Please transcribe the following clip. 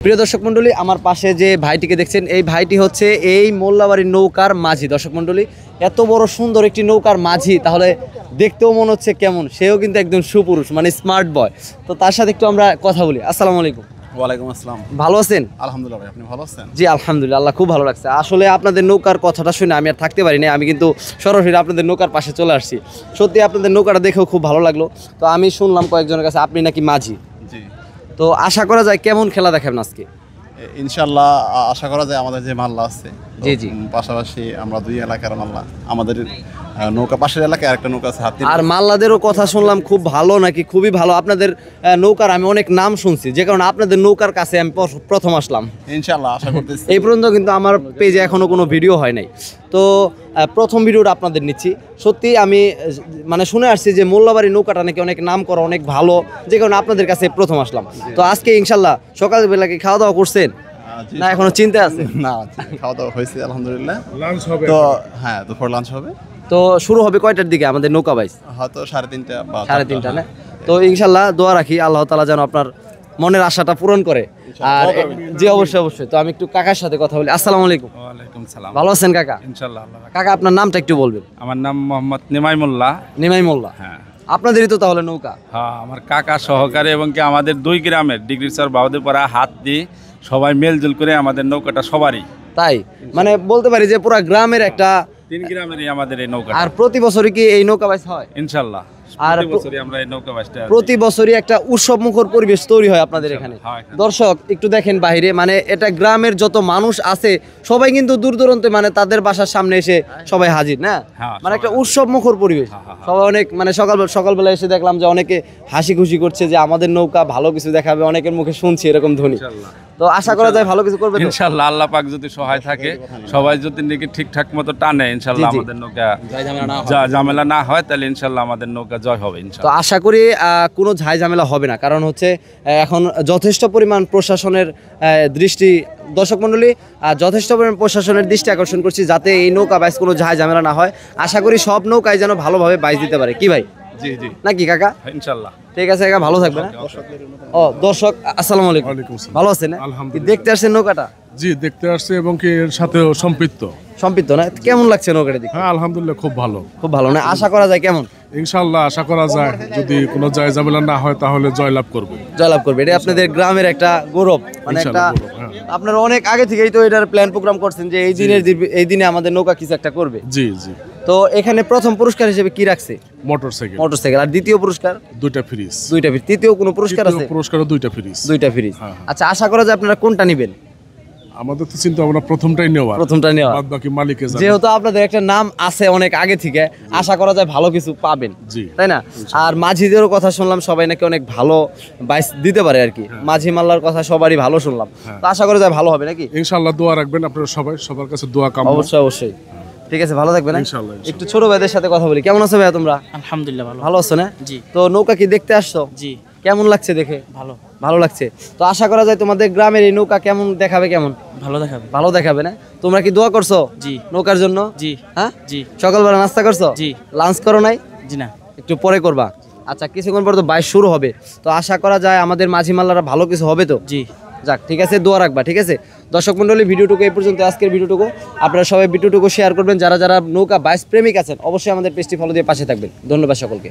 প্রিয় দর্শক মণ্ডলী, আমার পাশে যে ভাইটিকে দেখছেন এই ভাইটি হচ্ছে এই মোল্লাবাড়ির নৌকার মাঝি। দর্শক মণ্ডলী, এত বড় সুন্দর একটি নৌকার মাঝি, তাহলে দেখতেও মনে হচ্ছে কেমন, সেও কিন্তু একদম সুপুরুষ, মানে স্মার্ট বয়। তো তার সাথে একটু আমরা কথা বলি। আসসালামু আলাইকুম। ওয়ালাইকুম আসসালাম। ভালো আছেন? আলহামদুলিল্লাহ ভাই, আপনি ভালো আছেন? জি আলহামদুলিল্লাহ, আল্লাহ খুব ভালো লাগছে। আসলে আপনাদের নৌকার কথাটা শুনে আমি আর থাকতে পারি না, আমি কিন্তু সরাসরি আপনাদের নৌকার পাশে চলে আসছি। সত্যি আপনাদের নৌকাটা দেখেও খুব ভালো লাগলো। তো আমি শুনলাম কয়েকজনের কাছে আপনি নাকি মাঝি। জি। তো আশা করা যায় কেমন খেলা দেখাবেন আজকে? ইনশাল্লাহ আশা করা যায় আমাদের যে মাল্লা আছে, জি জি, পাশাপাশি আমরা দুই এলাকার মাল্লা, আমাদের নৌকা পাশের এলাকায় আরেকটা নৌকা আছে হাতি। আর মাল্লাদেরও কথা শুনলাম খুব ভালো নাকি, খুবই ভালো। আপনাদের নৌকার আমি অনেক নাম শুনছি, যে কারণে আপনাদের নৌকার কাছে আমি প্রথম আসলাম। ইনশাল্লাহ আশা করতেছি। এই পর্যন্ত কিন্তু আমার পেজে এখনো কোনো ভিডিও হয় নাই, তো প্রথম ভিডিওটা আপনাদের নিচ্ছি। সত্যি আমি মানে শুনে আসছি যে মোল্লাবাড়ি নৌকাটা নাকি অনেক নাম করা, অনেক ভালো, যে কারণে আপনাদের কাছে প্রথম আসলাম। তো আজকে ইনশাল্লাহ সকালবেলা কি খাওয়া দাওয়া করছেন না এখনো চিন্তা আছে? না, খাওয়া দাওয়া হয়েছে আলহামদুলিল্লাহ। লাঞ্চ হবে তো? হ্যাঁ, দুপুর লাঞ্চ হবে। তো শুরু হবে কয়টার দিকে আমাদের নৌকা বাইচ? হয়তো 3:30 বা 3:30 না? তো ইনশাল্লাহ দোয়া রাখি আল্লাহ তাআলা যেন আপনার মনের আশাটা পূরণ করে। আর জি অবশ্যই অবশ্যই। তো আমি একটু কাকার সাথে কথা বলি। আসসালামু আলাইকুম। ওয়ালাইকুম সালাম। ভালো আছেন কাকা? ইনশাআল্লাহ। কাকা আপনার নামটা একটু বলবেন। আমার নাম মোহাম্মদ নিমাই মোল্লা। নিমাই মোল্লা। হ্যাঁ। আপনাদেরই তো তাহলে নৌকা? হ্যাঁ, আমার কাকা সহকারে এবং কি আমাদের দুই গ্রামের ডিগ্রিচর বাউদেপাড়া হাত দিয়ে সবাই মেলজুল করে আমাদের নৌকাটা সবারই। তাই মানে বলতে পারি যে পুরো গ্রামের একটা, 3 গ্রামেরই আমাদের এই নৌকা। আর প্রতি বছরই কি এই নৌকা বাইচ হয়? ইনশাআল্লাহ। আর প্রতি বছরই আমরা এই নৌকা বাইচটা প্রতি বছরই একটা উৎসব মুখর পরিবেশ তৈরি হয় আপনাদের এখানে। দর্শক একটু দেখেন বাইরে, মানে এটা গ্রামের যত মানুষ আছে সবাই কিন্তু দূর দূরান্তে, মানে তাদের বাসার সামনে এসে সবাই হাজির না, মানে একটা উৎসব মুখর পরিবেশ। সবাই অনেক মানে সকালবেলা এসে দেখলাম যে অনেকে হাসি খুশি করছে যে আমাদের নৌকা ভালো কিছু দেখাবে, অনেকের মুখে শুনছি এরকম ধ্বনি। তো আশা করা যায় ভালো কিছু করবে ইনশাআল্লাহ। আল্লাহ পাক যদি সহায় থাকে, সবাই যদি নাকি ঠিকঠাক মতো টানে, ইনশাআল্লাহ আমাদের নৌকা ঝামেলা না হয়, তাহলে ইনশাআল্লাহ আমাদের নৌকা জয় হবে ইনশাআল্লাহ। তো আশা করি কোনো ঝামেলা হবে না, কারণ হচ্ছে এখন যথেষ্ট পরিমাণ প্রশাসনের দৃষ্টি, দর্শক মণ্ডলী যথেষ্ট পরিমাণ প্রশাসনের দৃষ্টি আকর্ষণ করছি যাতে এই নৌকা বাইচ কোনো ঝামেলা না হয়। আশা করি সব নৌকায় যেন ভালোভাবে বাইচ দিতে পারে, কি ভাই? জি জি, নাকি কাকা? ইনশাআল্লাহ। ঠিক আছে কাকা, ভালো থাকবেন। ও দর্শক আসসালামু আলাইকুম। ভালো আছেন? দেখতে আসছেন নৌকাটা? জি, দেখতে আসছে এবং কি এর সাথে সম্পৃক্ত না? কেমন লাগছে নৌকাটা দেখতে? হ্যাঁ আলহামদুলিল্লাহ, খুব ভালো। খুব ভালো না? আশা করা যায় কেমন? ইনশাআল্লাহ আশা করা যায় যদি কোনো ঝামেলা না হয় তাহলে জয়লাভ করবে। এটা আপনাদের গ্রামের একটা গৌরব, মানে একটা আপনারা অনেক আগে থেকেই তো এটার প্ল্যান প্রোগ্রাম করছেন যে এই দিনে আমাদের নৌকা কিছু একটা করবে। জি জি। তো এখানে প্রথম পুরস্কার হিসেবে কি রাখছে? মোটরসাইকেল। আর দ্বিতীয় পুরস্কার? 2টা ফ্রিজ। তৃতীয় কোনো পুরস্কার আছে? পুরস্কারও 2টা ফ্রিজ। আচ্ছা, আশা করা যায় আপনারা কোনটা নেবেন? আমাদের তো চিন্তা ভাবনা প্রথমটাই নেওয়া, বাদ বাকি মালিকের জানে। যেহেতু আপনাদের একটা নাম আছে অনেক আগে থেকে, আশা করা যায় ভালো কিছু পাবেন, তাই না? আর মাঝিদেরও কথা শুনলাম সবাই নাকি অনেক ভালো বাইচ দিতে পারে আর কি। মাঝি মাল্লার কথা সবারই ভালো শুনলাম, তো আশা করা যায় ভালো হবে নাকি? ইনশাআল্লাহ দোয়া রাখবেন আপনারা সবাই, সবার কাছে দোয়া কামনা। অবশ্যই। ঠিক আছে, ভালো থাকবেন। একটু ছোট ভাইদের সাথে কথা বলি। কেমন আছো ভাইয়া তোমরা? আলহামদুলিল্লাহ ভালো আছো না? জি। তো নৌকা কি দেখতে আসছো? জি। কেমন লাগছে দেখে? ভালো লাগছে। তো আশা করা যায় তোমাদের গ্রামের এই নৌকা কেমন দেখাবে? কেমন? ভালো দেখাবে না? তোমরা কি দোয়া করছো? জি। নৌকার জন্য? জি। হ্যাঁ জি। সকালবেলা নাস্তা করছো? জি। লাঞ্চ করো নাই? জি না, একটু পরে করবা। আচ্ছা, কিছুক্ষণ পর তো বাইচ শুরু হবে, তো আশা করা যায় আমাদের মাঝি মাল্লারা ভালো কিছু হবে তো? জি। যাক, ঠিক আছে, দোয়া রাখবা। ঠিক আছে দর্শক মণ্ডলী, ভিডিওটুকু এই পর্যন্ত, আজকের ভিডিওটুকু। আপনারা সবাই ভিডিওটুকু শেয়ার করবেন, যারা নৌকা বাইচ প্রেমিক আছেন অবশ্যই আমাদের পেজটি ফলো দিয়ে পাশে থাকবেন। ধন্যবাদ সকলকে।